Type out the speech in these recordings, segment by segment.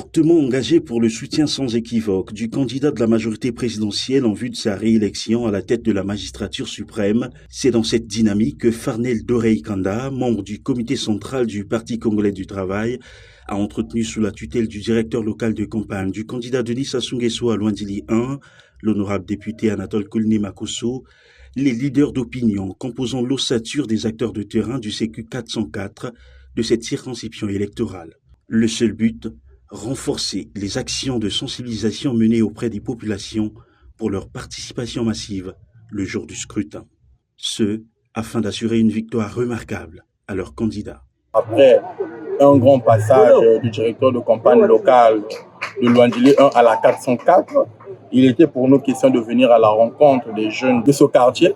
Fortement engagé pour le soutien sans équivoque du candidat de la majorité présidentielle en vue de sa réélection à la tête de la magistrature suprême, c'est dans cette dynamique que Farnel Dorey Kanda, membre du comité central du Parti congolais du travail, a entretenu sous la tutelle du directeur local de campagne du candidat Denis Sassou Nguesso à Luandili 1, l'honorable député Anatole Koulné Makosso, les leaders d'opinion composant l'ossature des acteurs de terrain du CQ 404 de cette circonscription électorale. Le seul but, renforcer les actions de sensibilisation menées auprès des populations pour leur participation massive le jour du scrutin. Ce, afin d'assurer une victoire remarquable à leurs candidats. Après un grand passage du directeur de campagne local de Luandili 1 à la 404, il était pour nous question de venir à la rencontre des jeunes de ce quartier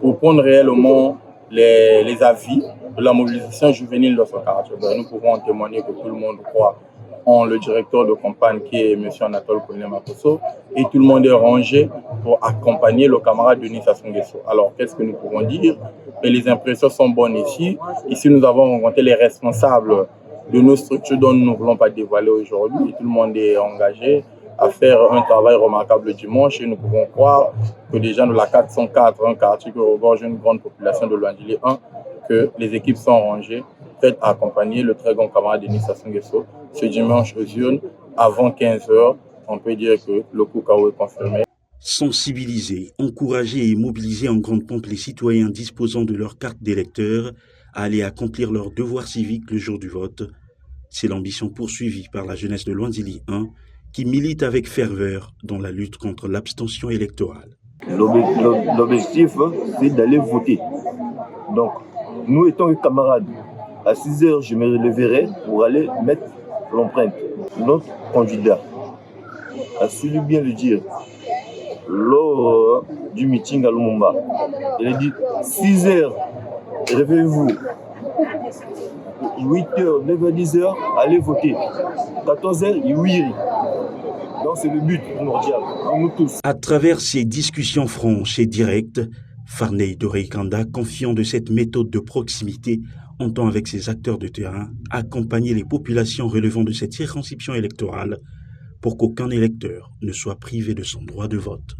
pour prendre réellement les avis de la mobilisation juvénile de ce quartier. Nous pouvons en témoigner que tout le monde croit en le directeur de campagne qui est M. Anatole Koulné Makosso et tout le monde est rangé pour accompagner le camarade Denis Sassou Nguesso. Alors, qu'est-ce que nous pouvons dire? Et les impressions sont bonnes ici. Ici, nous avons rencontré les responsables de nos structures dont nous ne voulons pas dévoiler aujourd'hui. Tout le monde est engagé à faire un travail remarquable dimanche et nous pouvons croire que des gens de la 404, un quartier qui regorge une grande population de Luandili 1, que les équipes sont rangées, prêtes à accompagner le très grand camarade Denis Sassou Nguesso ce dimanche aux urnes avant 15h. On peut dire que le coup KO est confirmé. Sensibiliser, encourager et mobiliser en grande pompe les citoyens disposant de leur carte d'électeur à aller accomplir leur devoir civique le jour du vote, c'est l'ambition poursuivie par la jeunesse de Luandili 1 qui milite avec ferveur dans la lutte contre l'abstention électorale. L'objectif, c'est d'aller voter. Donc, nous étant camarades, à 6h, je me leverai pour aller mettre l'empreinte. Notre candidat a su bien le dire lors du meeting à Lumumba. Il a dit 6h, réveillez-vous. 8h, 9h, 10h, allez voter. 14h, oui. Donc c'est le but primordial, nous tous. À travers ces discussions franches et directes, Farnel Dorey Kanda, confiant de cette méthode de proximité, entend avec ses acteurs de terrain accompagner les populations relevant de cette circonscription électorale pour qu'aucun électeur ne soit privé de son droit de vote.